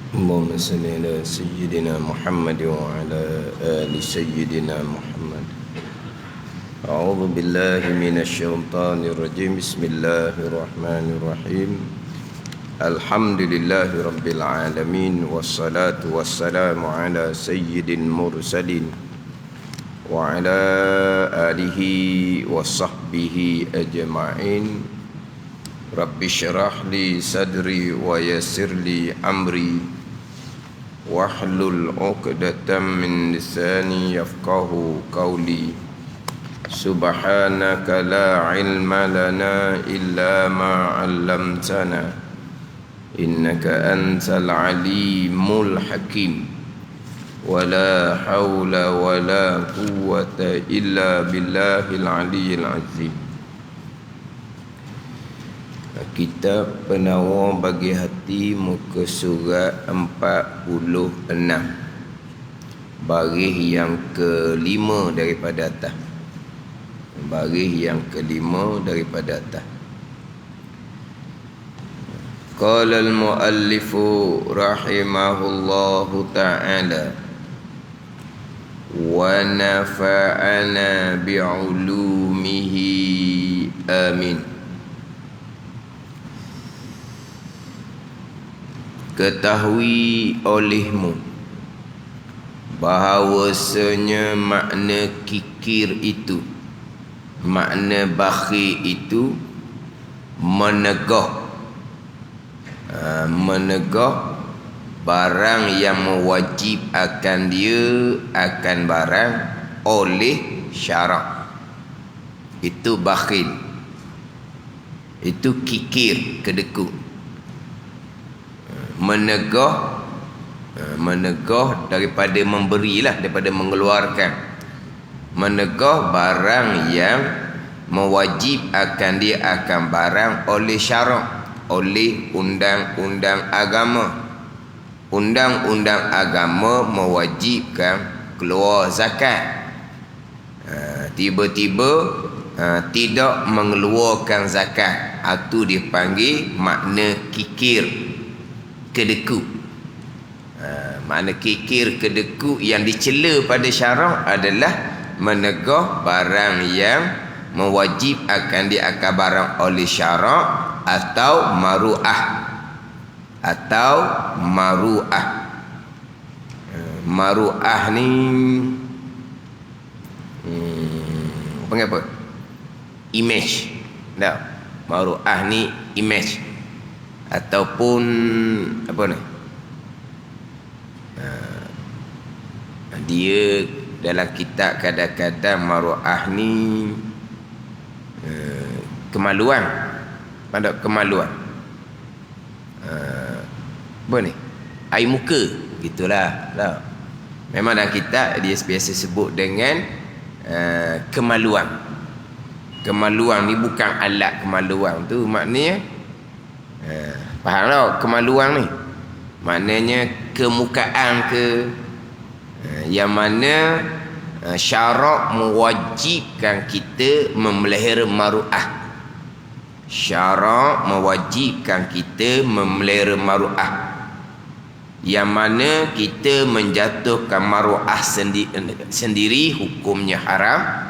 اللهم صل على سيدنا محمد وعلى آل سيدنا محمد. أعوذ بالله من الشيطان الرجيم. بسم الله الرحمن الرحيم. الحمد لله رب العالمين، والصلاة والسلام على سيد المرسلين وعلى آله وصحبه أجمعين. رب اشرح لي صدري ويسر لي أمري واحلل عقدة من لساني يفقه قولي. سبحانك لا علم لنا إلا ما علمتنا إنك أنت العليم الحكيم. ولا حول ولا قوة إلا بالله العلي العظيم. Kitab Penawar Bagi Hati, muka surat 46, baris yang kelima daripada atas. Baris yang kelima daripada atas. Qala al-muallifu rahimahullahu ta'ala wa nafa'ana bi'ulumihi amin. Ketahui olehmu bahawasanya makna kikir itu, makna bakhil itu menegah, menegah barang yang mewajib akan dia akan barang oleh syarak. Itu bakhil, itu kikir, kedekut. Menegah daripada memberilah, daripada mengeluarkan. Menegah barang yang mewajib akan dia akan barang oleh syarak, oleh undang-undang agama. Undang-undang agama mewajibkan keluar zakat. Tiba-tiba tidak mengeluarkan zakat, itu dipanggil makna kikir, kedeku. Makna kikir, kedeku yang dicela pada syarak adalah menegah barang yang mewajib akan dia akan barang oleh syarak atau maru'ah. Atau maru'ah. Maru'ah ni panggil apa? Image. Tak? Maru'ah ni image ataupun apa ni, dia dalam kitab kadang-kadang maru'ah ni kemaluan, pada kemaluan, apa ni, air muka gitulah tak? Memang dalam kitab dia biasa sebut dengan kemaluan. Kemaluan ni bukan alat kemaluan tu, maknanya faham tak kemaluan ni? Maknanya kemukaan ke, yang mana syarak mewajibkan kita memelihara maru'ah. Syarak mewajibkan kita memelihara maru'ah, yang mana kita menjatuhkan maru'ah sendiri hukumnya haram.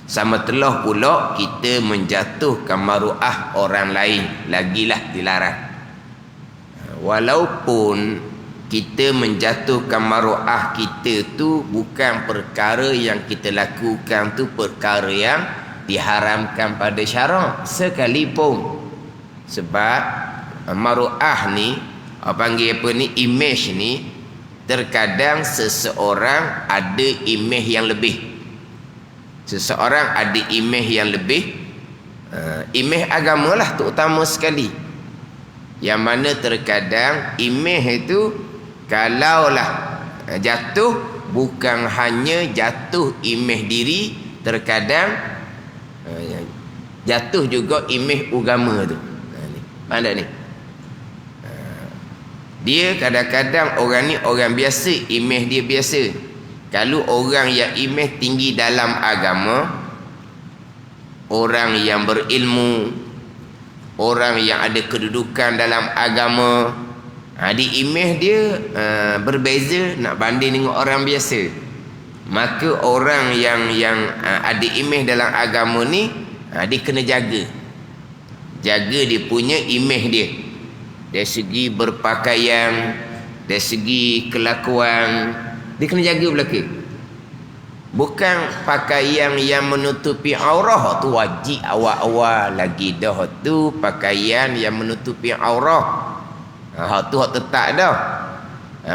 Sama telah pula kita menjatuhkan maru'ah orang lain, lagilah dilarang. Walaupun kita menjatuhkan maru'ah kita tu bukan perkara yang kita lakukan tu perkara yang diharamkan pada syarak sekalipun. Sebab maru'ah ni, panggil apa ni, image ni, terkadang seseorang ada image yang lebih. Seseorang ada imej yang lebih, imej agama lah terutama sekali, yang mana terkadang imej itu kalaulah jatuh, bukan hanya jatuh imej diri, terkadang jatuh juga imej agama tu. Mana ni, dia kadang-kadang orang ni orang biasa, imej dia biasa. Kalau orang yang imej tinggi dalam agama, orang yang berilmu, orang yang ada kedudukan dalam agama, Di imej dia berbeza nak banding dengan orang biasa. Maka orang yang ada imej dalam agama ni, dia kena jaga dia punya imej dia, dari segi berpakaian, dari segi kelakuan, dia kena jaga belaka. Bukan pakaian yang menutupi aurah tu wajib awal-awal lagi dah, tu pakaian yang menutupi aurah. Hak tu hak tetap dah.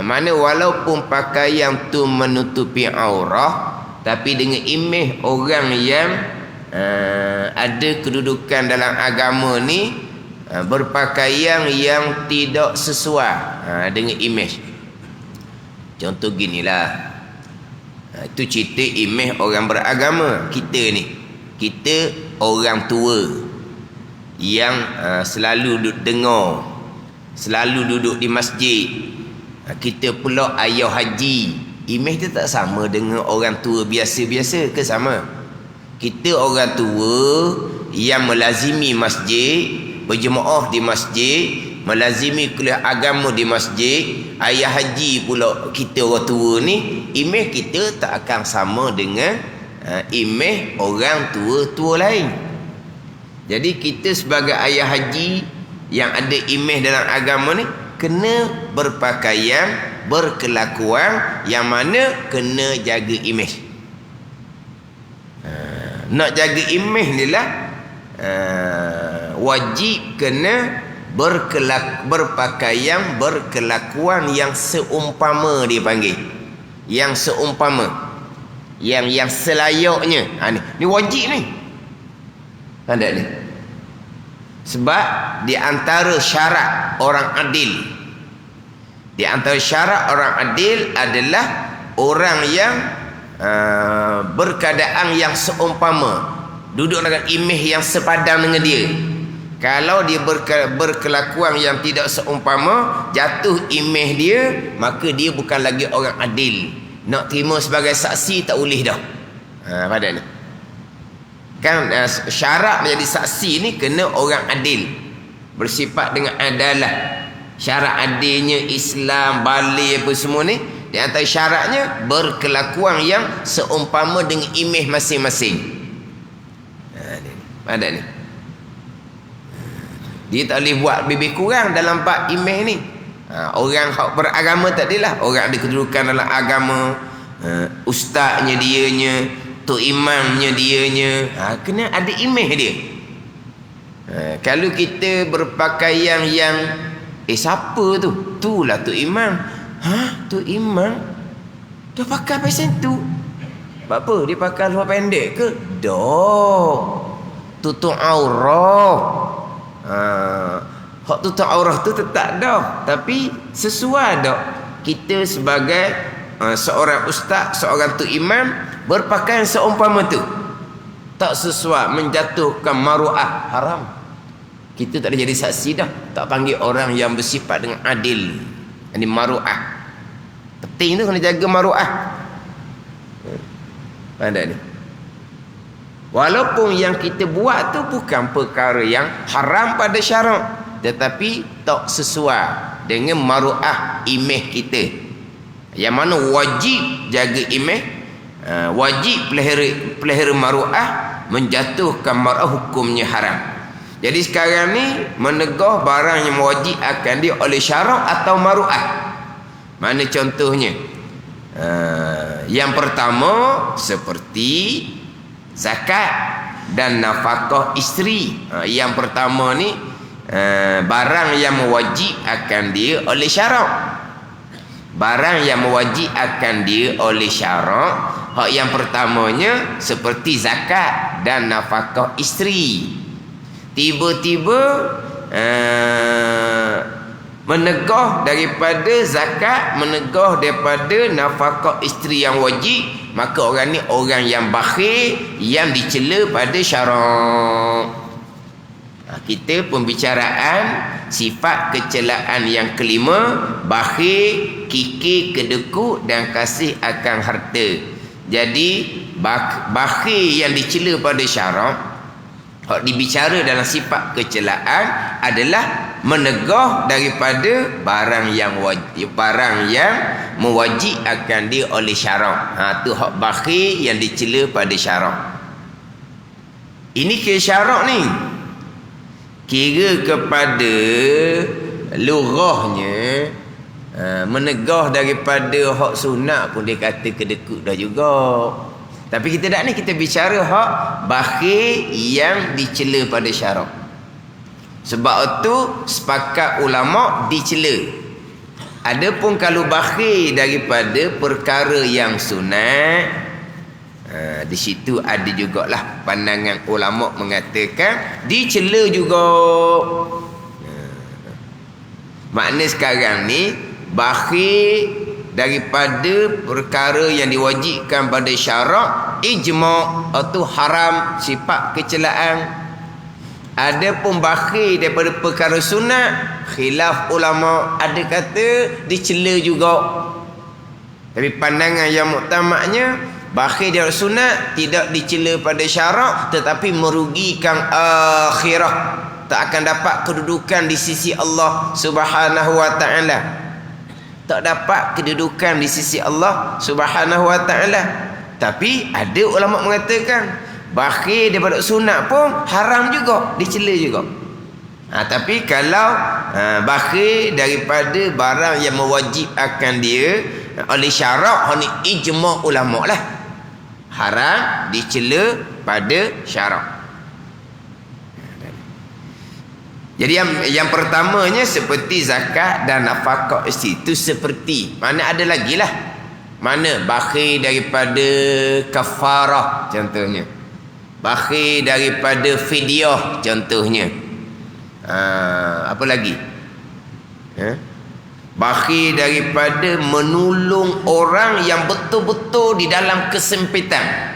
Mana walaupun pakaian tu menutupi aurah, tapi dengan imej orang yang ada kedudukan dalam agama ni, berpakaian yang tidak sesuai dengan imej. Contoh ginilah, itu cerita imej orang beragama. Kita orang tua yang selalu duduk dengar, selalu duduk di masjid. Kita pula ayah haji. Imej dia tak sama dengan orang tua biasa-biasa ke sama? Kita orang tua yang melazimi masjid, berjemaah di masjid, melazimi kuliah agama di masjid. Ayah haji pula kita orang tua ni, imej kita tak akan sama dengan imej orang tua-tua lain. Jadi kita sebagai ayah haji yang ada imej dalam agama ni, kena berpakaian, berkelakuan yang mana kena jaga imej. Nak jaga imej ni lah, wajib kena berpakaian, berkelakuan yang seumpama, dia panggil yang seumpama, yang selayaknya. Ni wajib ni. Ada ni. Sebab di antara syarat orang adil, di antara syarat orang adil adalah orang yang berkeadaan yang seumpama, duduk dengan imej yang sepadan dengan dia. Kalau dia berkelakuan yang tidak seumpama, jatuh imej dia, maka dia bukan lagi orang adil. Nak terima sebagai saksi tak boleh dah. Pada ni kan syarat menjadi saksi ni kena orang adil, bersifat dengan adalah. Syarat adilnya Islam, balik apa semua ni, di antara syaratnya berkelakuan yang seumpama dengan imej masing-masing. Ada ni. Dia tak boleh buat lebih kurang dalam bab imej ni. Orang beragama tak adalah orang ada kedudukan dalam agama, ustaznya dianya, tok imamnya dianya, kena ada imej dia. Kalau kita berpakaian yang siapa tu? Itulah tok imam. Tok imam dah pakai pasal tu. Buat apa? Dia pakai luar pendek ke? Dah tutup aurah. Hak tutup aurah tu tetap dah, tapi sesuai dah kita sebagai seorang ustaz, seorang tok imam berpakaian seumpama tu. Tak sesuai, menjatuhkan maruah, haram. Kita tak boleh jadi saksi dah. Tak panggil orang yang bersifat dengan adil. Ini maruah. Penting tu kena jaga maruah. Ada ni. Walaupun yang kita buat tu bukan perkara yang haram pada syarak, tetapi tak sesuai dengan maruah imej kita. Yang mana wajib jaga imej, wajib pelihara maruah, menjatuhkan maruah hukumnya haram. Jadi sekarang ni menegah barang yang wajib akan dia oleh syarak atau maruah. Mana contohnya? Yang pertama seperti zakat dan nafkah isteri. Yang pertama ni barang yang mewajib akan dia oleh syarak. Barang yang mewajib akan dia oleh syarak. Hak yang pertamanya seperti zakat dan nafkah isteri. Tiba-tiba menegah daripada zakat, menegah daripada nafkah isteri yang wajib, maka orang ni orang yang bakhil, yang dicela pada syarak. Kita pembicaraan sifat kecelaan yang kelima, bakhil, kikir, kedekut dan kasih akan harta. Jadi bakhil yang dicela pada syarak, Hak dibicara dalam sifat kecelaan adalah menegah daripada barang yang mewajib akan dia oleh syarak. Tu hak bakhil yang dicela pada syarak. Ini ke syarak ni kira kepada lughahnya, menegah daripada hak sunat pun dia kata kedekut dah juga. Tapi kita tak ni, kita bicara hak bakhil yang dicela pada syarak. Sebab itu sepakat ulama dicela. Adapun kalau bakhil daripada perkara yang sunat, di situ ada jugalah pandangan ulama mengatakan dicela juga. Makna sekarang ni bakhil daripada perkara yang diwajibkan pada syarak, ijma' atau haram, sifat kecelaan. Adapun bakhil daripada perkara sunat, khilaf ulama, ada kata dicela juga. Tapi pandangan yang muktamadnya, bakhil daripada sunat tidak dicela pada syarak, tetapi merugikan akhirah, tak akan dapat kedudukan di sisi Allah Subhanahu wa taala. Tak dapat kedudukan di sisi Allah Subhanahu wa taala. Tapi ada ulama mengatakan bakhil daripada sunat pun haram juga, dicela juga. Tapi kalau bakhil daripada barang yang mewajibkan dia oleh syarak, ni ijma' ulama lah, haram dicela pada syarak. Jadi yang pertamanya seperti zakat dan nafkah isteri itu seperti. Mana ada lagi lah. Mana bakhil daripada kafarah contohnya. Bakhil daripada fidyah contohnya. Apa lagi? Bakhil daripada menolong orang yang betul-betul di dalam kesempitan.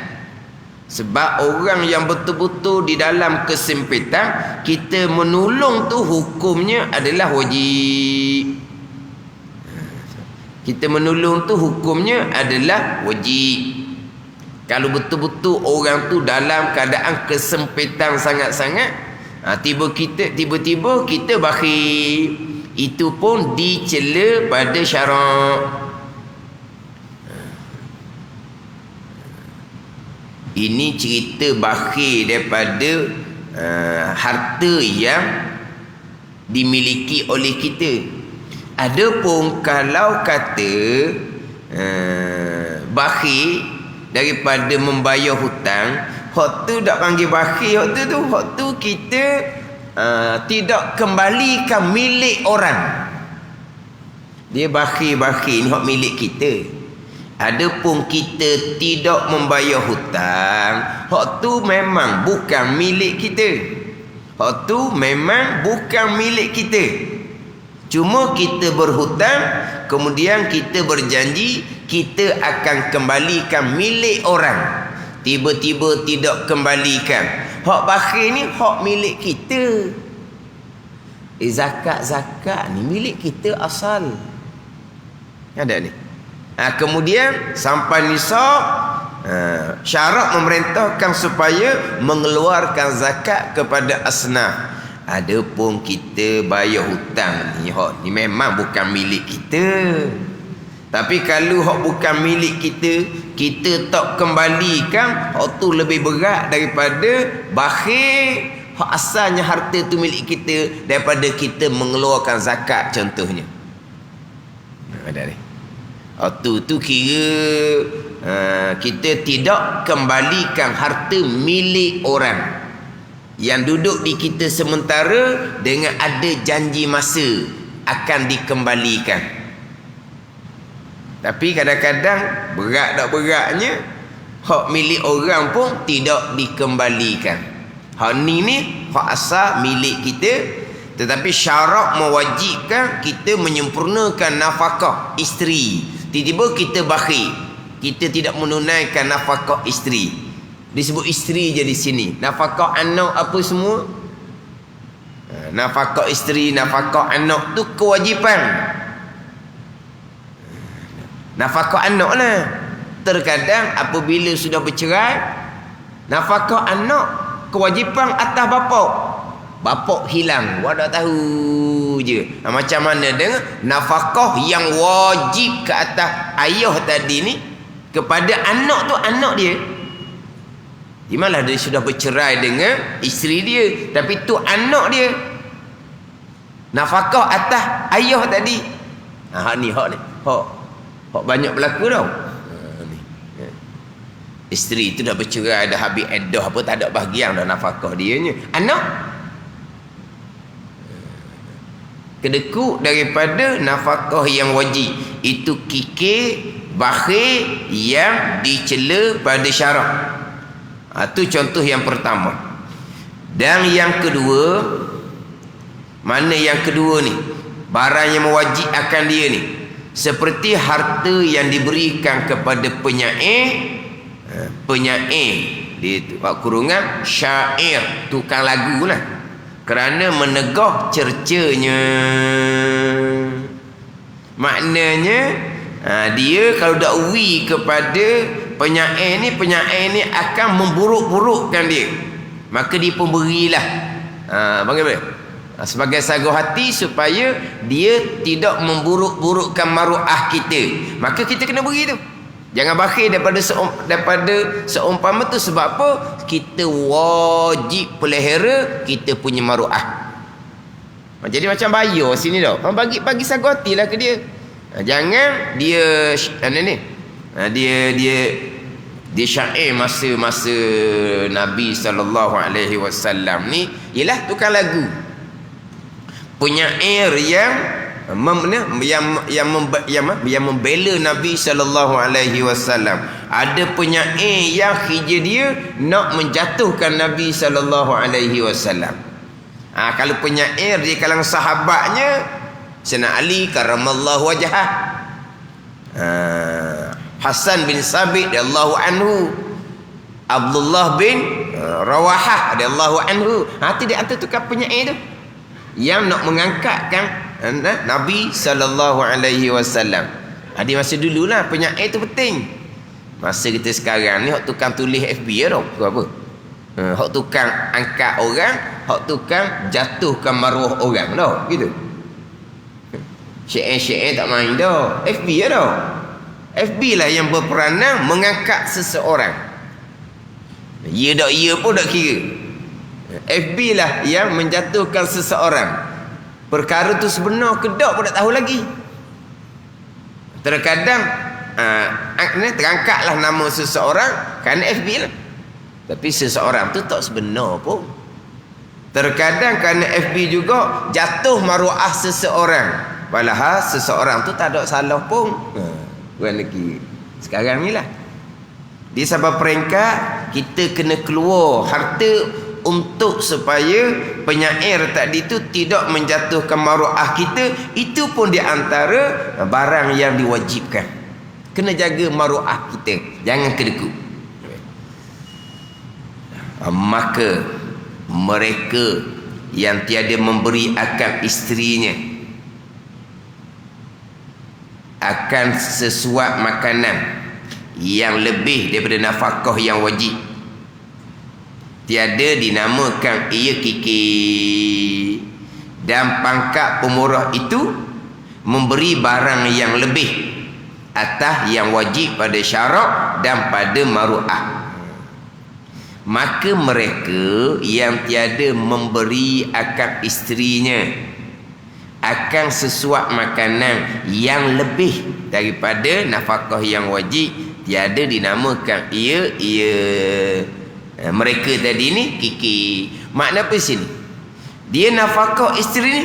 Sebab orang yang betul-betul di dalam kesempitan, kita menolong tu hukumnya adalah wajib. Kita menolong tu hukumnya adalah wajib. Kalau betul-betul orang tu dalam keadaan kesempitan sangat-sangat, tiba-tiba kita bakhil, itu pun dicela pada syarak. Ini cerita bakhil daripada harta yang dimiliki oleh kita. Adapun kalau kata bakhil daripada membayar hutang, hak tu tak panggil bakhil. Hak tu kita tidak kembalikan milik orang. Dia bakhil ni hak milik kita. Adapun kita tidak membayar hutang, hak tu memang bukan milik kita. Hak tu memang bukan milik kita. Cuma kita berhutang, kemudian kita berjanji kita akan kembalikan milik orang. Tiba-tiba tidak kembalikan. Hak bakhil ni hak milik kita. Zakat ni milik kita asal. Ada ni. Kemudian sampai nisab, syarat memerintahkan supaya mengeluarkan zakat kepada asnaf. Adapun kita bayar hutang ni memang bukan milik kita. Tapi kalau hak bukan milik kita, kita tak kembalikan, hak tu lebih berat daripada bakhil hak asalnya harta tu milik kita, daripada kita mengeluarkan zakat contohnya. Ada ni. Tu kira kita tidak kembalikan harta milik orang yang duduk di kita sementara dengan ada janji masa akan dikembalikan. Tapi kadang-kadang berat tak beratnya hak milik orang pun tidak dikembalikan. Hak ni hak asal milik kita, tetapi syarak mewajibkan kita menyempurnakan nafkah isteri. Tiba-tiba kita bakhil, kita tidak menunaikan nafkah isteri. Disebut isteri je di sini. Nafkah anak apa semua, nafkah isteri, nafkah anak tu kewajipan. Nafkah anak lah. Terkadang apabila sudah bercerai, nafkah anak kewajipan atas bapak. Bapak hilang, awak tak tahu je. Macam mana dengan nafkah yang wajib ke atas ayah tadi ni kepada anak tu, anak dia. Di mana dia sudah bercerai dengan isteri dia, tapi tu anak dia. Nafkah atas ayah tadi. Hak ni. Hak banyak berlaku tau. Isteri tu dah bercerai, dah habis iddah apa, tak ada bahagian dah nafkah dia nya. Anak kedekut daripada nafkah yang wajib itu kikir bakhil yang dicela pada syarak. Itu contoh yang pertama. Dan yang kedua, mana yang kedua ni? Barang yang mewajib akan dia ni, seperti harta yang diberikan kepada penyair dia tu kurungan syair, tukang lagu lah, kerana menegah cercanya. Maknanya dia kalau dak uwi kepada penyair ni akan memburuk-burukkan dia, maka dia pun berilah bagaimana sebagai sagu hati supaya dia tidak memburuk-burukkan maruah kita, maka kita kena beri tu. Jangan bakhil daripada seumpama tu. Sebab apa? Kita wajib pelihara kita punya maruah. Jadi macam bayar sini dah. Bagi sagu hatilah ke dia. Jangan dia dia syair masa Nabi SAW ni ialah tukang lagu. Penyair yang membela Nabi SAW. Ada penyair yang hija dia nak menjatuhkan Nabi SAW. Kalau penyair di kalangan sahabatnya, Sayyidina Ali karamallahu wajhah, Hasan bin Sabit radhiyallahu anhu, Abdullah bin Rawahah radhiyallahu anhu. Itu dia antara tukang penyair tu yang nak mengangkatkan Nabi SAW. Di masa dululah penyair tu penting. Masa kita sekarang ni hak tukang tulis FB ya apa? Hak tukang angkat orang, hak tukang jatuhkan maruah orang dah gitu. Syair-syair tak main dah. FB ya dah. FB lah yang berperanan mengangkat seseorang. Ya dak ya pun dak kira. FB lah yang menjatuhkan seseorang. Perkara tu sebenar ke tak pun tak tahu lagi. Terkadang terangkatlah nama seseorang kerana FB lah, tapi seseorang tu tak sebenar pun. Terkadang kerana FB juga jatuh maruah seseorang, padahal seseorang tu tak ada salah pun. Bukan lagi sekarang ni lah. Di sabab peringkat kita kena keluar harta untuk supaya penyair tadi tu tidak menjatuhkan maruah kita. Itu pun di antara barang yang diwajibkan. Kena jaga maruah kita, jangan kedekut. Maka mereka yang tiada memberi akan isterinya akan sesuap makanan yang lebih daripada nafkah yang wajib, tiada dinamakan ia kikir, dan pangkat pemurah itu memberi barang yang lebih atas yang wajib pada syarak dan pada maruah. Maka mereka yang tiada memberi akan isterinya akan sesuap makanan yang lebih daripada nafkah yang wajib, tiada dinamakan ia mereka tadi ni kikir. Makna apa sini? Dia nafkah isteri ni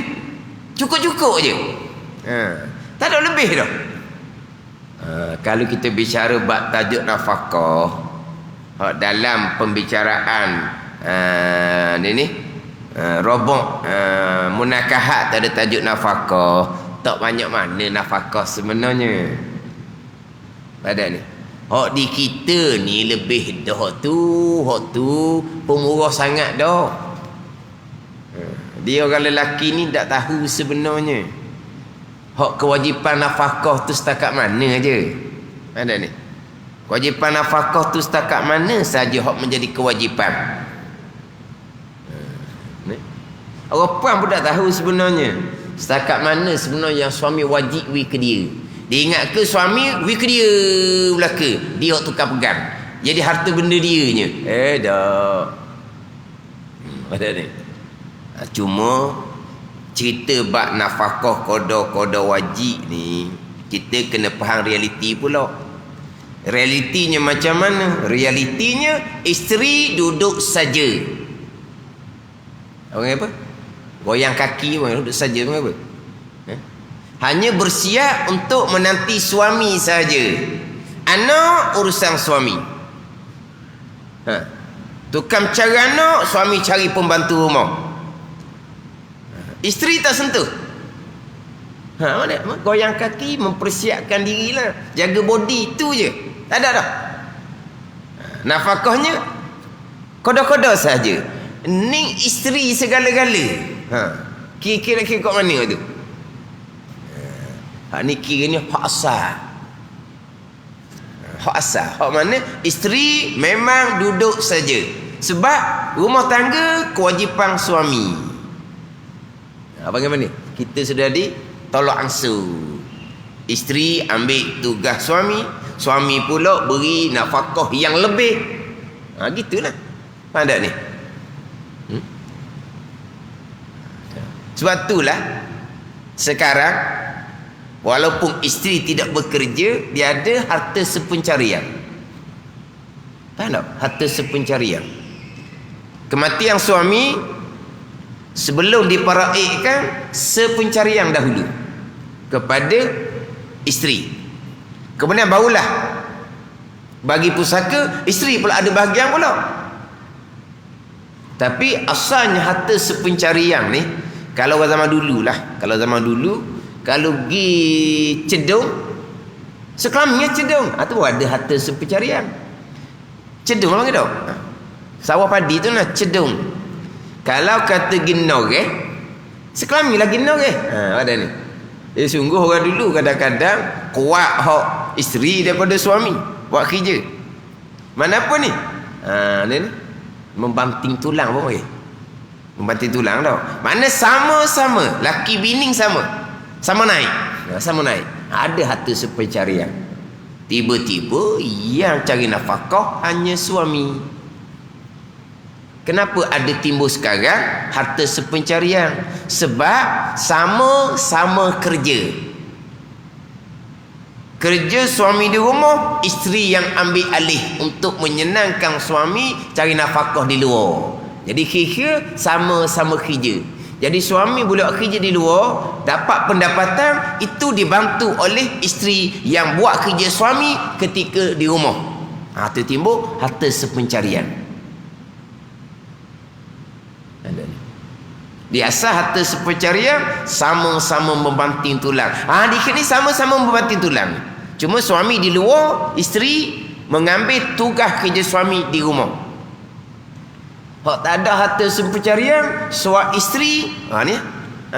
cukup-cukup je. Tak ada lebih dah. Kalau kita bicara bab tajuk nafkah dalam pembicaraan robok munakahat, tak ada tajuk nafkah, tak banyak mana nafkah sebenarnya. Pada ni hak di kita ni lebih dah hak tu pemurah sangat dah. Dia orang lelaki ni tak tahu sebenarnya hak kewajipan nafkah tu setakat mana aja. Ada ni kewajipan nafkah tu setakat mana saja hak menjadi kewajipan. Orang perang pun tak tahu sebenarnya setakat mana sebenarnya yang suami wajib wi ke dia. Dia ingat ke suami wi ke dia belaka, dia tukar pegang, jadi harta benda dianya. Dah ada ni. Cuma cerita bab nafkah qada wajib ni kita kena faham realiti pula. Realitinya macam mana? Realitinya isteri duduk saja. Orang apa? Goyang kaki, orang duduk saja, orang apa? Hanya bersiap untuk menanti suami saja. Anak urusan suami. Tukang cari anak, suami cari pembantu rumah. Isteri tak sentuh. Goyang kaki, mempersiapkan dirilah, jaga body tu je. Tak ada dah. Nafkahnya koda-koda saja. Ni isteri segala-gala. Kira-kira kat mana tu? Hak ni kiranya hak asal. Hak asal. Hak mana? Isteri memang duduk saja. Sebab rumah tangga kewajipan suami. Bagaimana? Kita sudah ditolak ansur. Isteri ambil tugas suami, suami pula beri nafkah yang lebih. Gitulah. Faham tak ni? Sebab itulah sekarang walaupun isteri tidak bekerja, dia ada harta sepencarian. Faham tak? Harta sepencarian. Kematian suami sebelum diparaikkan sepencarian dahulu kepada isteri. Kemudian barulah bagi pusaka, isteri pula ada bahagian pula. Tapi asalnya harta sepencarian ni, kalau zaman dulu lah, kalau pergi cedung, sekelaminnya cedung, tu ada harta sepencarian. Cedung apa kata? Sawah padi tu lah cedung. Kalau kata ginore, sekelamin lah ginore. Ada ni. Sungguh orang dulu kadang-kadang kuat hak isteri daripada suami buat kerja. Mana apa ni? Ni membanting tulang apa panggil? Membanting tulang tau. Mana sama-sama laki bini sama naik. Sama naik. Ada harta sepencarian. Tiba-tiba yang cari nafkah hanya suami. Kenapa ada timbul sekarang harta sepencarian? Sebab sama-sama kerja. Kerja suami di rumah, isteri yang ambil alih untuk menyenangkan suami cari nafkah di luar. Jadi kira sama-sama kerja. Jadi suami boleh buat kerja di luar, dapat pendapatan, itu dibantu oleh isteri yang buat kerja suami ketika di rumah. Itu timbul harta sepencarian. Di asal harta sepencarian sama-sama membanting tulang. Di sini sama-sama membanting tulang. Cuma suami di luar, isteri mengambil tugas kerja suami di rumah. Hak tak ada harta sepencarian, suami isteri ni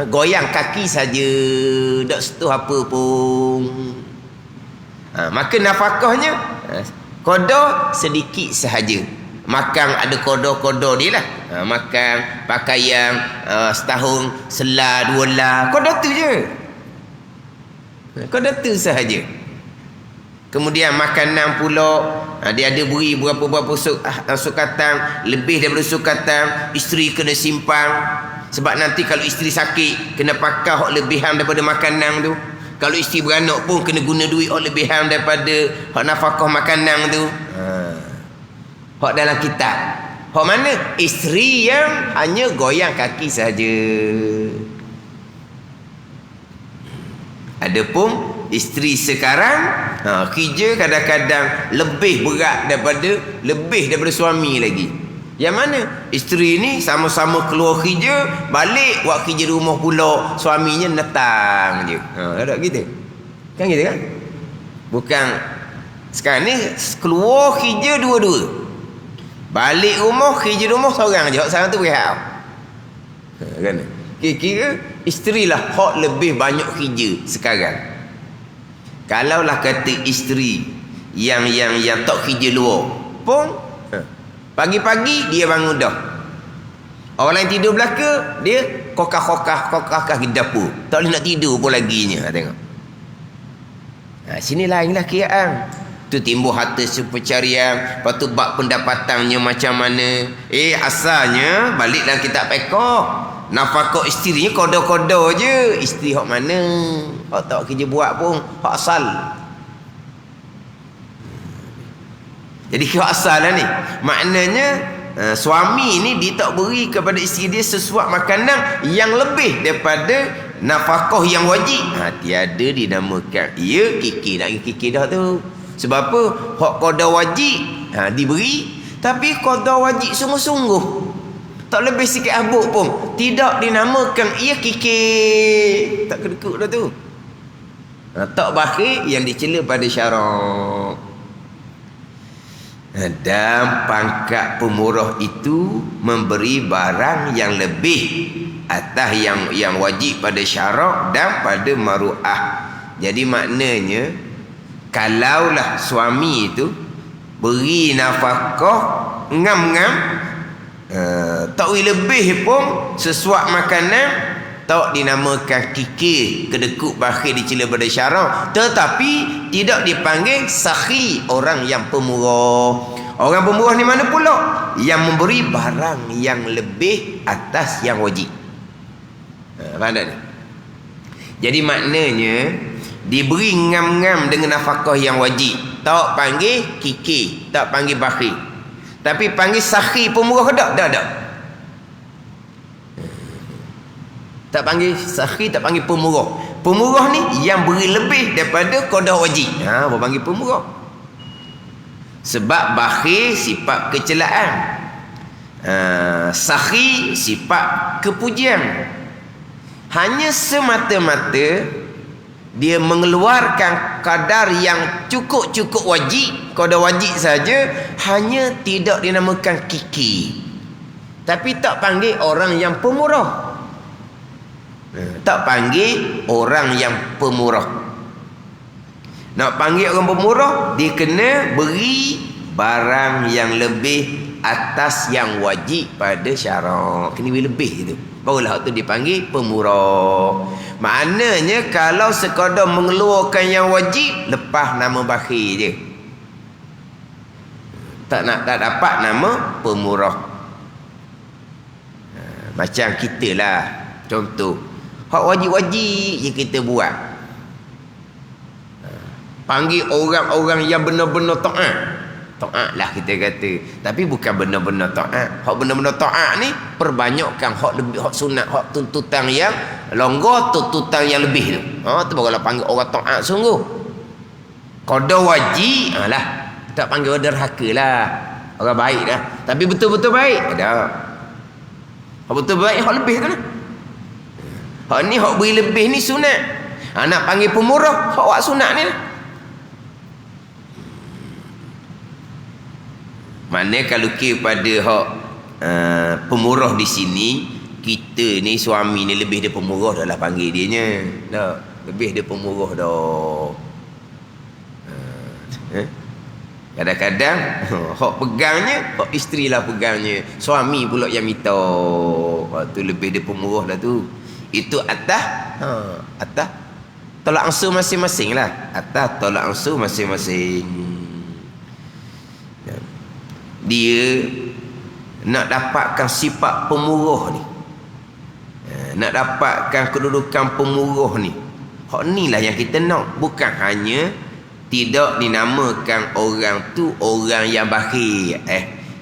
goyang kaki saja, tak sentuh apa pun. Maka nafkahnya qada sedikit sahaja. Makan ada qada-qada dia lah. Makan pakaian setahun selah dua lah, qada tu je. Qada tu sahaja. Kemudian makanan pula, dia ada beri berapa-berapa sukatan, lebih daripada sukatan, isteri kena simpan. Sebab nanti kalau isteri sakit, kena pakai hak lebihan daripada makanan tu. Kalau isteri beranak pun kena guna duit hak lebihan daripada hak nafkah makanan tu. Hak dalam kitab. Hak mana? Isteri yang hanya goyang kaki saja. Adapun isteri sekarang kerja kadang-kadang lebih berat daripada suami lagi. Yang mana? Isteri ni sama-sama keluar kerja, balik buat kerja di rumah pula, suaminya netang je. Ada gitu. Kan gitu kan? Bukan sekarang ni keluar kerja dua-dua. Balik rumah, kerja rumah seorang je. Seorang tu berehat. Kan? Kira-kira isteri lah hak lebih banyak kerja sekarang. Kalaulah kata isteri yang tak kerja luar pun, pagi-pagi dia bangun dah. Orang lain tidur belaka, dia kokah di dapur. Tak boleh nak tidur pun laginya. Tengok. Sini lainlah kiraan. Tu timbul harta pencarian. Lepas tu bab pendapatannya macam mana. Asalnya balik dalam kitab fiqh. Nafkah isterinya kodo-kodo je. Isteri hak mana? Hak tak kerja buat pun. Hak asal. Jadi hak asal lah ni. Maknanya suami ni dia tak beri kepada isteri dia sesuatu makanan yang lebih daripada nafkah yang wajib. Tiada dinamakan. Ya, kikir nak kikir dah tu. Sebab apa? Hak qada wajib diberi, tapi qada wajib sungguh-sungguh. Tak lebih sikit habuk pun. Tidak dinamakan ia kikir. Tak kedekut dah tu. Tak bakhil yang dicela pada syarak. Dan pangkat pemurah itu memberi barang yang lebih atas yang wajib pada syarak dan pada maruah. Jadi maknanya kalaulah suami itu beri nafkah ngam-ngam, tak lebih pun sesuatu makanan, tak dinamakan kikir, kedekut, bakhil, dicela pada syarak, tetapi tidak dipanggil sakhi, orang yang pemurah. Orang pemurah ni mana pula? Yang memberi barang yang lebih atas yang wajib. Faham tak ni? Jadi maknanya diberi ngam-ngam dengan nafkah yang wajib, tak panggil kikir, tak panggil bakhil, tapi panggil sakhi, pemurah. Tak. Tak panggil sakhi, tak panggil pemurah. Pemurah ni yang beri lebih daripada qada wajib. Baru panggil pemurah. Sebab bakhil sifat kecelaan, sakhi sifat kepujian. Hanya semata-mata dia mengeluarkan kadar yang cukup wajib, qada wajib saja, hanya tidak dinamakan kiki. Tapi tak panggil orang yang pemurah. Tak panggil orang yang pemurah. Nak panggil orang pemurah, dia kena beri barang yang lebih atas yang wajib pada syarak. Kena beri lebih itu. Barulah tu dipanggil pemurah. Maknanya kalau sekadar mengeluarkan yang wajib, lepas nama bakhil je. Tak dapat nama pemurah. Macam kita lah, contoh. Hak wajib-wajib je kita buat. Panggil orang-orang yang benar-benar taat. Taat lah kita kata. Tapi bukan benar-benar taat. Hak benar-benar taat ni perbanyakkan hak lebih, hak sunat, hak tuntutan yang longgar, tuntutan yang lebih tu. Tu barulah panggil orang taat sungguh. Qada wajib lah. Tak panggil orang derhaka lah. Orang baik lah. Tapi betul-betul baik. Ada. Hak betul baik, hak lebih kan? Hak ni hak beri lebih ni sunat. Nak panggil pemurah, hak sunat ni lah. Mana kalau kepada hak pemurah di sini, kita ni suami ni lebih dia pemurah dah lah panggil dia nya. Dah, lebih dia pemurah dah. Kadang-kadang hak pegangnya, hak isteri lah pegangnya. Suami pula yang minta. Tu lebih dia pemurah dah tu. Itu atas tolak ansur masing-masing lah. Atas tolak ansur masing-masing. Dia nak dapatkan sifat pemurah ni, nak dapatkan kedudukan pemurah ni, hak ni lah yang kita nak. Bukan hanya tidak dinamakan orang tu orang yang bakhil.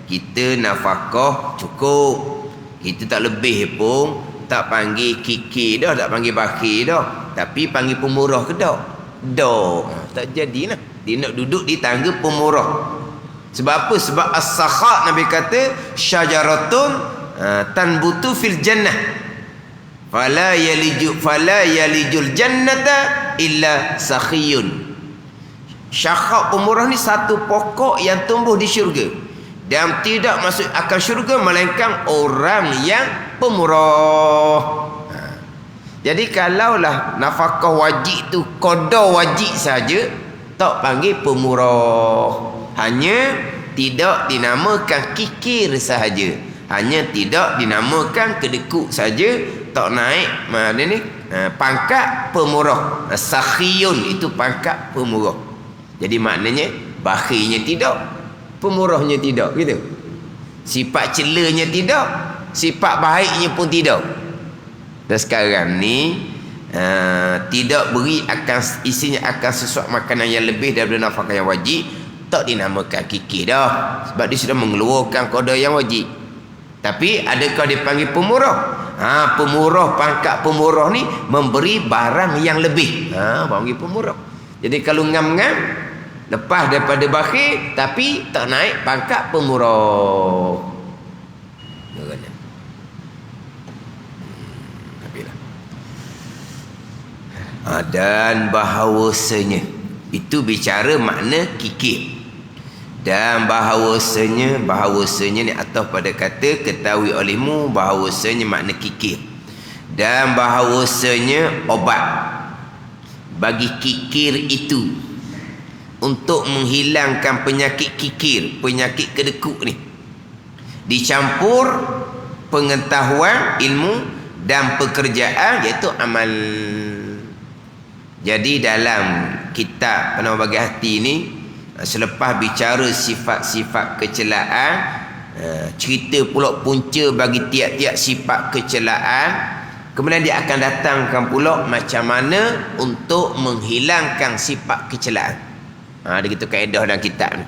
Kita nafkah cukup, kita tak lebih pun. Tak panggil kikir dah, tak panggil bakhil dah, tapi panggil pemurah ke dak? Dak. Tak jadilah. Dia nak duduk di tangga pemurah. Sebab apa? Sebab as-sakha, Nabi kata syajaratun tanbutu fil jannah fala yalijul jannata illa sakhiyun. Syakha pemurah ni satu pokok yang tumbuh di syurga, dan tidak masuk akan syurga melainkan orang yang pemurah. Jadi kalaulah nafkah wajib tu qada wajib saja, tak panggil pemurah. Hanya tidak dinamakan kikir sahaja, hanya tidak dinamakan kedekut saja, tak naik mana ni pangkat pemurah. Sakhiyun itu pangkat pemurah. Jadi maknanya bakhilnya tidak, pemurahnya tidak, gitu. Sifat celanya tidak, sifat baiknya pun tidak. Dan sekarang ni tidak beri akan isinya akan sesuatu makanan yang lebih daripada nafkah yang wajib, tak dinamakan kikir dah, sebab dia sudah mengeluarkan qada yang wajib. Tapi adakah dipanggil pemurah? Pemurah, pangkat pemurah ni memberi barang yang lebih. Panggil pemurah. Jadi kalau ngam-ngam lepas daripada bakhil tapi tak naik pangkat pemurah. Dan bahawasanya itu bicara makna kikir. Dan bahawasanya ni atau pada kata ketahui olehmu, bahawasanya makna kikir. Dan bahawasanya obat bagi kikir itu untuk menghilangkan penyakit kikir, penyakit kedekut ni, dicampur pengetahuan, ilmu dan pekerjaan, iaitu amal. Jadi dalam kitab Penawar Bagi Hati ni, selepas bicara sifat-sifat kecelaan, cerita pula punca bagi tiap-tiap sifat kecelaan, kemudian dia akan datangkan pula macam mana untuk menghilangkan sifat kecelaan. Ada gitu kaedah dalam kitab ni.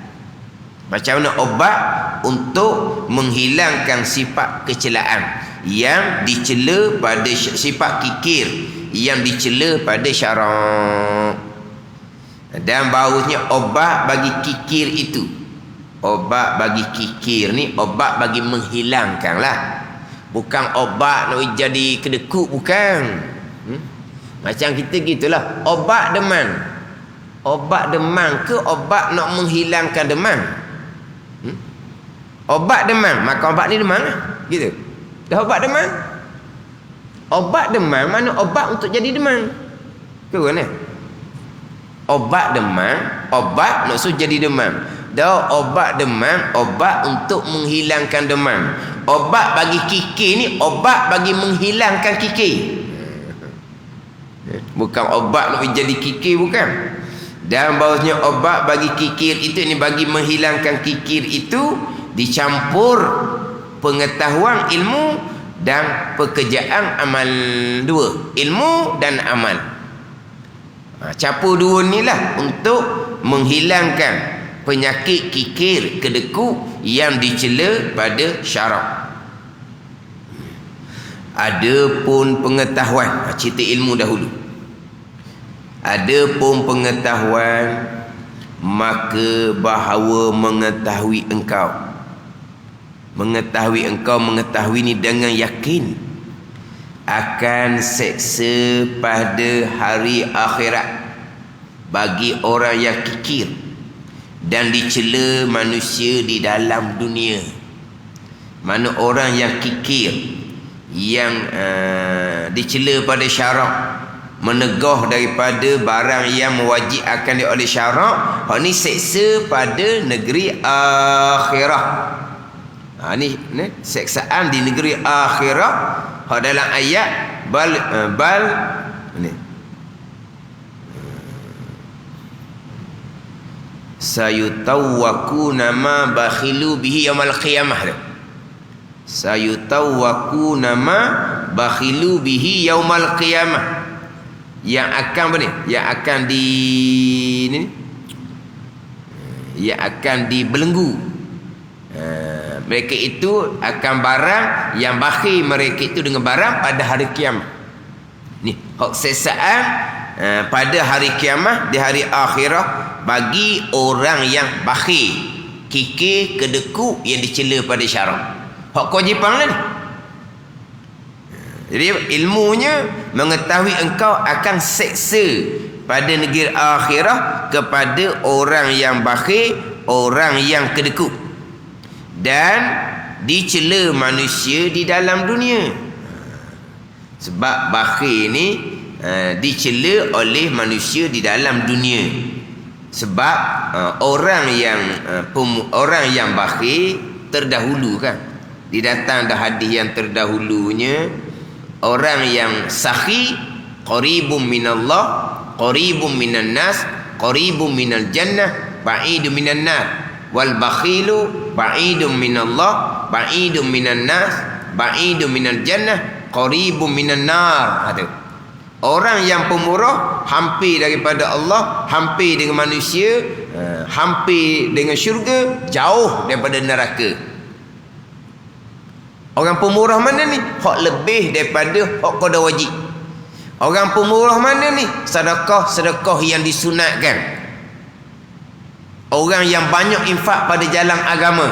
Macam mana obat untuk menghilangkan sifat kecelaan yang dicela pada sifat kikir yang dicela pada syarak. Dan bahawasanya obat bagi kikir itu, obat bagi kikir ni obat bagi menghilangkan lah, bukan obat nak jadi kedekut, bukan. Macam kita gitulah, obat demam. Obat demam ke obat nak menghilangkan demam? Obat demam, maka obat ni demam lah, gitu. Dah obat demam. Obat demam mana obat untuk jadi demam? Ke mana? Obat demam, obat nak suruh jadi demam. Dah obat demam, obat untuk menghilangkan demam. Obat bagi kikir ni obat bagi menghilangkan kikir. Bukan obat nak jadi kikir, bukan. Dan bahawasanya obat bagi kikir itu ni bagi menghilangkan kikir itu dicampur pengetahuan, ilmu dan pekerjaan amal. Dua, ilmu dan amal. Campur dua ni lah untuk menghilangkan penyakit kikir kedekut yang dicela pada syarak. Adapun pengetahuan, cerita ilmu dahulu. Adapun pengetahuan, maka bahawa mengetahui engkau mengetahui ni dengan yakin akan seksa pada hari akhirat bagi orang yang kikir dan dicela manusia di dalam dunia. Mana orang yang kikir yang dicela pada syarak, menegah daripada barang yang mewajibkan dia oleh syarak, hak ni seksa pada negeri akhirat. Ni seksaan di negeri akhirat. Hak dalam ayat bal ni sayutawwakuna ma bakhilu bihi yaumil qiyamah. Sayutawwakuna ma bakhilu bihi yaumil qiyamah, yang akan apa ni? Yang akan yang akan dibelenggu. Mereka itu akan barang yang bakhil mereka itu dengan barang pada hari kiamat. Ni hak sesaan pada hari kiamat, di hari akhirat bagi orang yang bakhil, kikir, kedekut yang dicela pada syarak. Hak kewajipan ni. Jadi ilmunya mengetahui engkau akan seksa pada negeri akhirat kepada orang yang bakhil, orang yang kedekut, dan dicela manusia di dalam dunia. Sebab bakhil ni dicela oleh manusia di dalam dunia. Sebab orang yang bakhil terdahulu kan Didatang dah hadis yang terdahulunya, orang yang sakhi qaribun minallah, qaribun minan nas, qaribun minal jannah, ba'idun minan nar. Wal bakhilu ba'idun minallah, ba'idun minan nas, ba'idun minal jannah, qaribun minan nar. Orang yang pemurah hampir daripada Allah, hampir dengan manusia, hampir dengan syurga, jauh daripada neraka. Orang pemurah mana ni? Hak lebih daripada hak qada wajib. Orang pemurah mana ni? Sedekah yang disunatkan. Orang yang banyak infak pada jalan agama.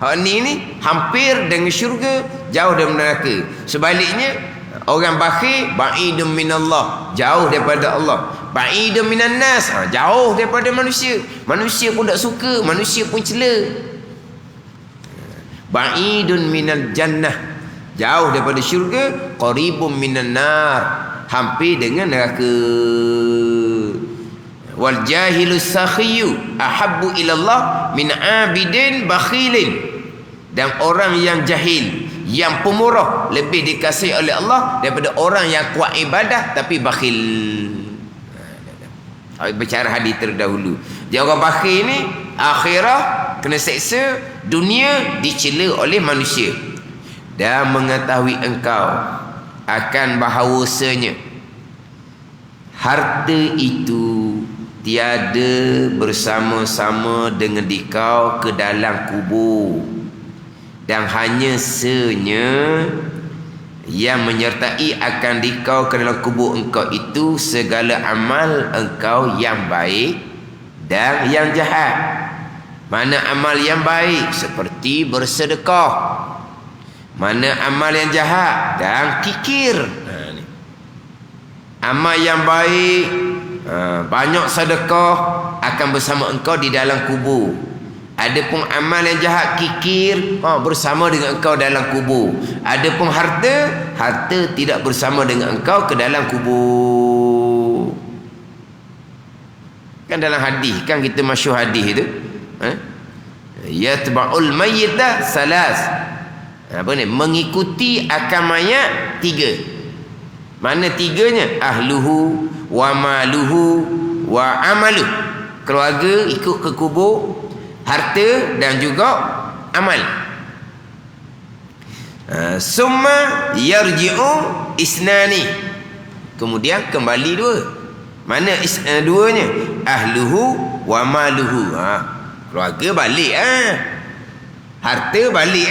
Hak ni hampir dengan syurga, jauh dari neraka. Sebaliknya, orang bakhil ba'idun minallah, jauh daripada Allah. Ba'idun minan nas, jauh daripada manusia. Manusia pun tak suka, manusia pun cela. Ba'idun minal jannah, jauh daripada syurga. Qaribun minan nar, hampir dengan neraka. Wal jahilu sakhiyu ahabbu ilallah min abidin bakhilin. Dan orang yang jahil, yang pemurah, lebih dikasihi oleh Allah daripada orang yang kuat ibadah tapi bakhil. Bicara hadis terdahulu. Dia orang bakhil ni akhirah kena seksa, dunia dicela oleh manusia. Dan mengetahui engkau akan bahawasanya harta itu tiada bersama-sama dengan dikau ke dalam kubur, dan hanya senya yang menyertai akan dikau ke dalam kubur engkau itu segala amal engkau yang baik dan yang jahat. Mana amal yang baik seperti bersedekah, mana amal yang jahat dan kikir. Amal yang baik, banyak sedekah, akan bersama engkau di dalam kubur. Adapun amal yang jahat, kikir, bersama dengan engkau dalam kubur. Adapun harta tidak bersama dengan engkau ke dalam kubur. Kan dalam hadis, kan kita masyhur hadis tu, yatba'ul mayyita salas. Apa ni? Mengikuti akan mayat 3. Mana 3-nya? Ahluhu wa maluhu wa amaluh. Keluarga ikut ke kubur, harta dan juga amal. Summa yarji'u isnani. Kemudian kembali 2. Mana 2-nya? Ahluhu wa maluhu. Keluarga balik, harta balik,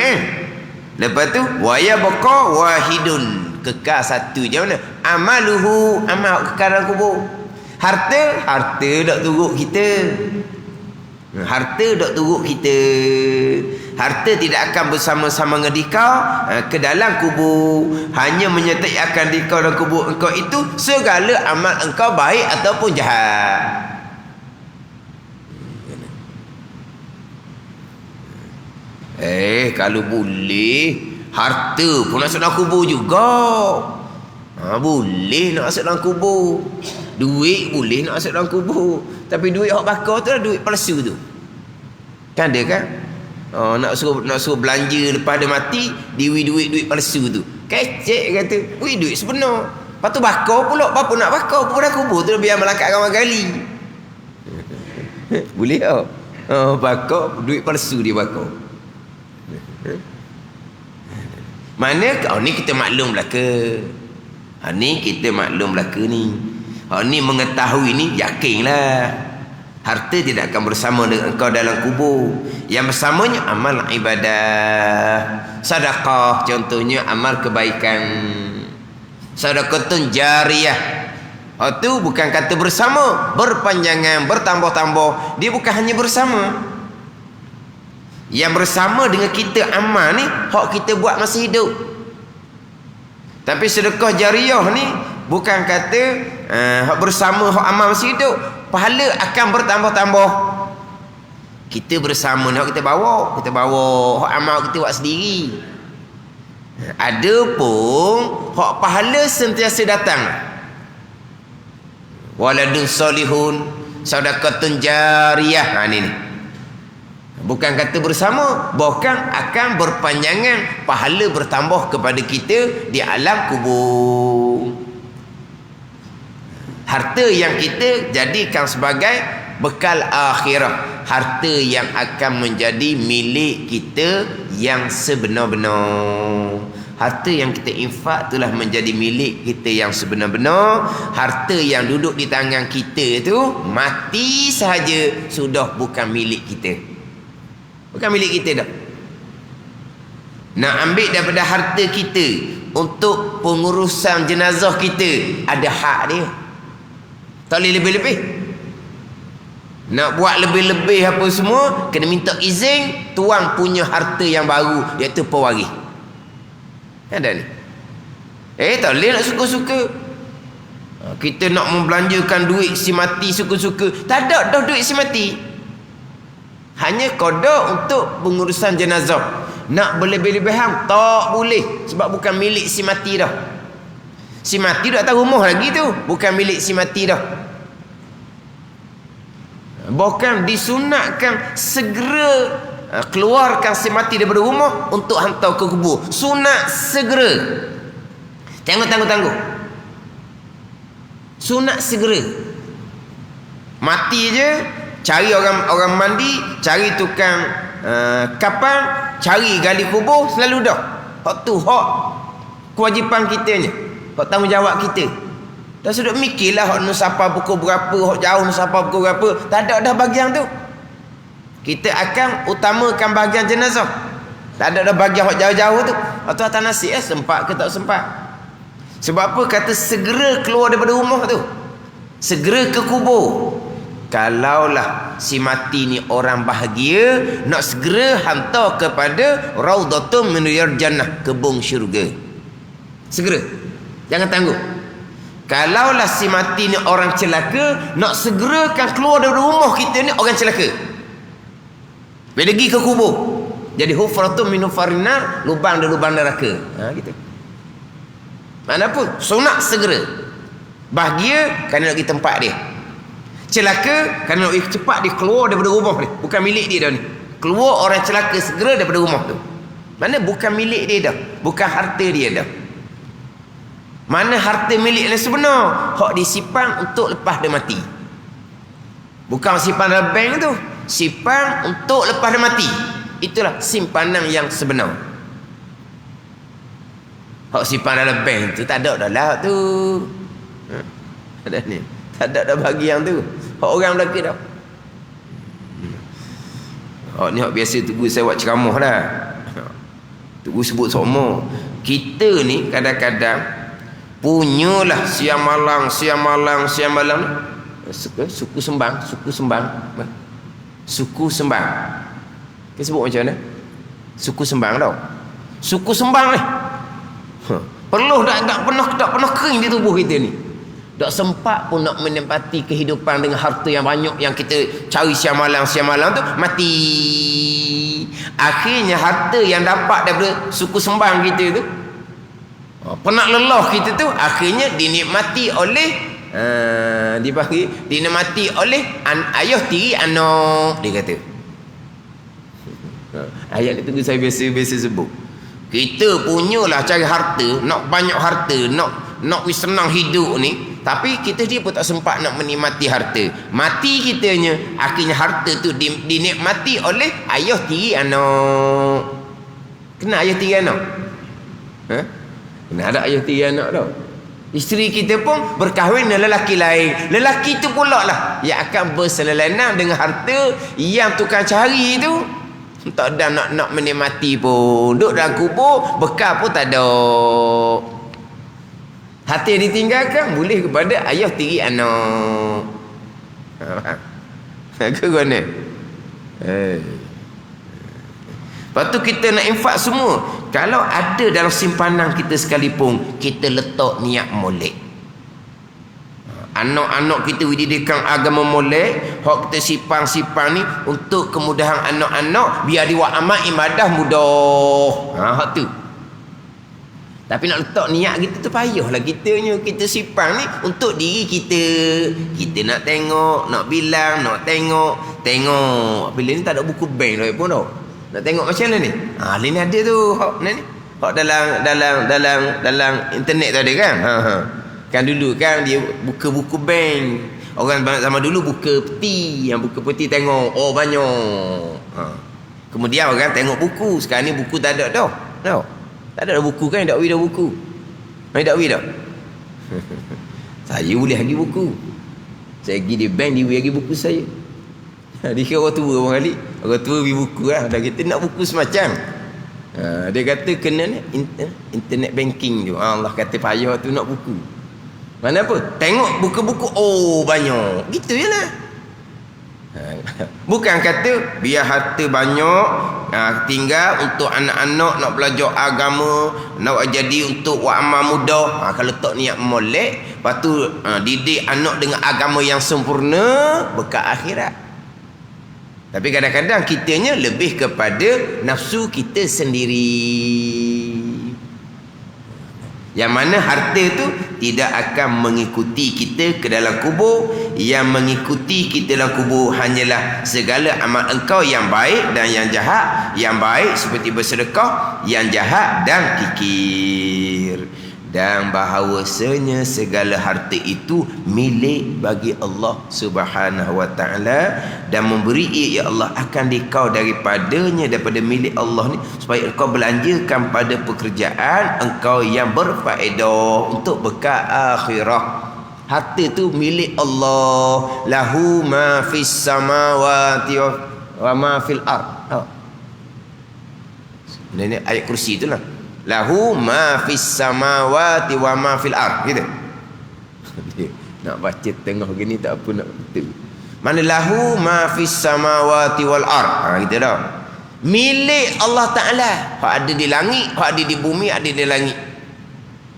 lepas tu wa yabqa wahidun, kekal satu je. Mana? Amaluhu, amal kekal dalam kubur. Harta tak turut kita. Harta tak turut kita. Harta tidak akan bersama-sama dengan dikau ke dalam kubur. Hanya menyertai akan dikau dalam kubur engkau itu segala amal engkau baik ataupun jahat. Kalau boleh, harta pun nak masuk dalam kubur juga. Boleh nak masuk dalam kubur. Duit boleh nak masuk dalam kubur. Tapi duit hak bakar tu lah, duit palsu tu. Kan ada kan? Nak suruh belanja lepas dia mati, duit palsu tu. Kecek kata, duit sebenar. Lepas tu bakar pula, apa nak bakar pun dah kubur tu, biar melangkat ramai kali. Boleh tak? Bakar, duit palsu dia bakar. Mana ni kita maklum belaka. Ni kita maklum belaka ni. Ni mengetahui ni, yakinlah harta tidak akan bersama dengan engkau dalam kubur. Yang bersamanya amal ibadah, sedekah contohnya, amal kebaikan, sedekatun jariyah. Itu bukan kata bersama, berpanjangan, bertambah-tambah. Dia bukan hanya bersama. Yang bersama dengan kita amal ni hak kita buat masa hidup. Tapi sedekah jariyah ni bukan kata hak bersama hak amal masa hidup, pahala akan bertambah-tambah. Kita bersama ni hak kita bawa hak amal kita buat sendiri. Adapun hak pahala sentiasa datang. Waladun salihun, sedekatun jariyah. Ni Bukan kata bersama, bahkan akan berpanjangan, pahala bertambah kepada kita di alam kubur. Harta yang kita jadikan sebagai bekal akhirah, harta yang akan menjadi milik kita yang sebenar-benar. Harta yang kita infak itulah menjadi milik kita yang sebenar-benar. Harta yang duduk di tangan kita itu mati sahaja sudah bukan milik kita. Bukan milik kita dah. Nak ambil daripada harta kita untuk pengurusan jenazah kita, ada hak dia. Tak boleh lebih-lebih. Nak buat lebih-lebih apa semua, kena minta izin tuan punya harta yang baru, iaitu pewaris. Ada ni. Tak boleh nak suka-suka. Kita nak membelanjakan duit si mati suka-suka. Tak ada dah duit si mati. Hanya qada untuk pengurusan jenazah. Nak berlebih-lebihan tak boleh, sebab bukan milik si mati dah. Si mati dah atas rumah lagi tu, bukan milik si mati dah. Bahkan disunatkan segera keluarkan si mati daripada rumah untuk hantar ke kubur. Sunat segera. Jangan tangguh-tangguh. Sunat segera. Mati je, cari orang mandi, cari tukang kapal, cari gali kubur, selalu dah. Hak tu hak kewajipan kitanya, hak tanggungjawab kita. Dah sudah mikirlah hak nusapa pukul berapa, hak jauh nusapa pukul berapa. Tak ada dah bahagian tu. Kita akan utamakan bahagian jenazah. Tak ada dah bahagian hak jauh-jauh tu. Atau atas nasib sempat ke tak sempat. Sebab apa kata segera keluar daripada rumah tu, segera ke kubur. Kalaulah si mati ni orang bahagia, nak segera hantar kepada Raudhatun min Riyadil Jannah, kebun syurga. Segera. Jangan tangguh. Kalaulah si mati ni orang celaka, nak segerakan keluar dari rumah kita ni orang celaka. Bila pergi ke kubur, jadi hufratun min hufarinar, lubang dari lubang neraka. Gitu. Manapun sunat segera. Bahagia kerana nak pergi tempat dia. Celaka kerana nak pergi cepat dia keluar daripada rumah ni. Bukan milik dia dah ni. Keluar orang celaka segera daripada rumah tu. Mana bukan milik dia dah, bukan harta dia dah. Mana harta milik yang sebenar, hak disimpan untuk lepas dia mati. Bukan simpan dalam bank tu, simpan untuk lepas dia mati. Itulah simpanan yang sebenar. Hak simpan dalam bank tu tak ada dah lah tu. Ada ni. Tak ada dah bagi yang tu. Hak orang belaka dah. Hak ni hak biasa Tugu saya buat ceramah dah. Tugu sebut semua. Kita ni kadang-kadang punyalah siang malam suku sembang. Suku sembang. Kita sebut macam mana? Suku sembang tau. Suku sembang ni. Perlu tak pernah kering di tubuh kita ni. Tak sempat pun nak menempati kehidupan dengan harta yang banyak yang kita cari siang malam tu, mati. Akhirnya harta yang dapat daripada suku sembang kita tu, penat lelah kita tu, akhirnya dinikmati oleh dinikmati oleh ayah tiri anak, dia kata. Ayat itu saya biasa sebut. Kita punyalah cari harta, nak banyak harta, nak senang hidup ni, tapi kita dia pun tak sempat nak menikmati harta. Mati kitanya, akhirnya harta tu dinikmati oleh ayah tiri anak. Kena ayah tiri anak? Kena ada ayah tiri anak tau. Isteri kita pun berkahwin dengan lelaki lain. Lelaki tu pula lah yang akan berselelainan dengan harta yang tukang cari tu. Tak ada nak menikmati pun. Duduk dalam kubur, bekal pun tak ada. Hati yang ditinggalkan boleh kepada ayah tiri anak. Ke mana? Lepas tu kita nak infak semua. Kalau ada dalam simpanan kita sekalipun, kita letak niat molek. Anak-anak kita didikan agama molek, hak kita simpan ni untuk kemudahan anak-anak, biar dia buat amal ibadah mudah. Hak tu. Tapi nak letak niat kita tu payahlah kita simpan ni untuk diri kita. Kita nak tengok, nak bilang, nak tengok. Bila ni tak ada buku bank dah pun tau. Nak tengok macam mana ni? Ni ada tu hak ni. Hak dalam internet tu ada kan? Kan dulu kan dia buka buku bank. Orang zaman dulu buka peti, yang buka peti tengok banyak. Kemudian orang tengok buku. Sekarang ni buku tak ada dah. Tahu? Tak ada buku kan, dakwi dah buku. Mai dakwi dah. Saya boleh bagi buku. Saya pergi di bank, dia bagi buku saya. Dia kira orang tua orang kali. Orang tua bagi buku lah. Dah kita nak buku semacam. Dia kata kena ni internet banking tu. Allah kata payah tu nak buku. Mana apa? Tengok buku-buku. Banyak. Gitu je lah. Bukan kata biar harta banyak, tinggal untuk anak-anak nak belajar agama, nak jadi untuk wak amal muda. Kalau tak niat molek, lepas tu didik anak dengan agama yang sempurna, bekal akhirat. Tapi kadang-kadang kitanya lebih kepada nafsu kita sendiri, yang mana harta tu tidak akan mengikuti kita ke dalam kubur. Yang mengikuti kita dalam kubur hanyalah segala amal engkau yang baik dan yang jahat. Yang baik seperti bersedekah, yang jahat dan kikir. Dan bahawasanya segala harta itu milik bagi Allah Subhanahu wa ta'ala, dan memberi ia, ya Allah, akan dikau daripadanya, daripada milik Allah ni, supaya engkau belanjakan pada pekerjaan engkau yang berfaedah untuk bekal akhirah. Harta tu milik Allah. Lahu ma fis samawati wa ma fil ard. Ini ayat kursi itulah. Lahu ma fis samawati wa ma fil ard, gitu. Nak baca tengah gini tak apa nak betul. Mana lahu ma fis samawati wal ard. Gitu dah. Milik Allah Taala. Hak ada di langit, hak ada di bumi, ada di langit.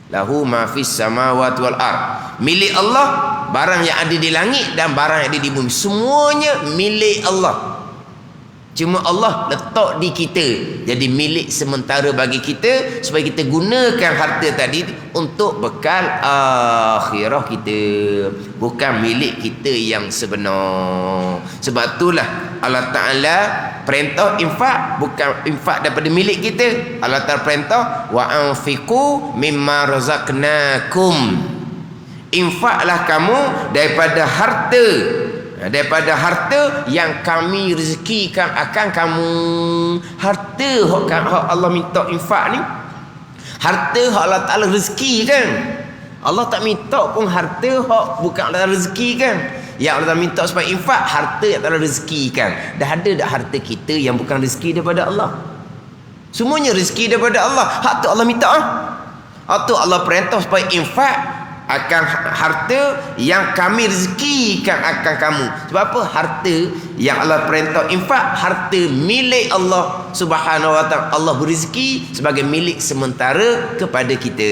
Lahu ma fis samawati wal ard. Milik Allah, barang yang ada di langit dan barang yang ada di bumi, semuanya milik Allah. Cuma Allah letak di kita jadi milik sementara bagi kita, supaya kita gunakan harta tadi untuk bekal akhirah kita, bukan milik kita yang sebenar. Sebab itulah Allah Ta'ala perintah infak, bukan infak daripada milik kita. Allah Ta'ala perintah wa anfiqu mimma razaqnakum. Infaklah kamu daripada harta yang kami rezekikan akan kamu. Harta hak Allah minta infak ni, harta hak Allah Ta'ala rezeki kan. Allah tak minta pun harta hak bukan Allah rezeki kan. Yang Allah minta supaya infak harta yang Allah rezekikan. Dah ada dah harta kita yang bukan rezeki daripada Allah? Semuanya rezeki daripada Allah. Hak tu Allah minta. Hak tu Allah perintah supaya infak akan harta yang kami rezekikan akan kamu. Sebab apa? Harta yang Allah perintah infak, harta milik Allah Subhanahu wa ta'ala. Allah berizeki sebagai milik sementara kepada kita,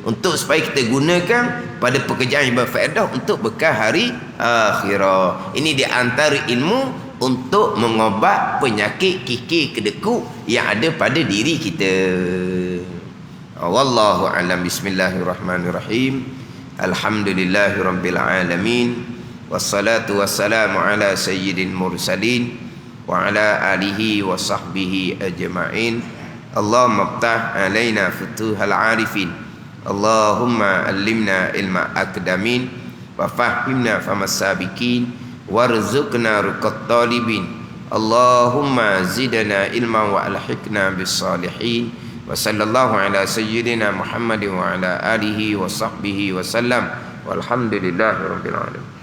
untuk supaya kita gunakan pada pekerjaan yang berfaedah untuk bekal hari akhirah. Ini di antara ilmu untuk mengobat penyakit kikir kedekut yang ada pada diri kita. Wallahu a'lam. Bismillahirrahmanirrahim. Alhamdulillahirabbil alamin. Wassalatu wassalamu ala sayyidil mursalin wa ala alihi wa sahbihi ajma'in. Allahumma iftah alaina futuhal arifin. Allahumma allimna ilma akdamin wa fahimna famas sabiqin warzuqna ruqat talibin. Allahumma zidna ilman wa alhiqna bis salihin. Wa sallallahu ala sayyidina Muhammadin wa ala alihi wa sahbihi wa sallam. Walhamdulillahi rabbil alamin.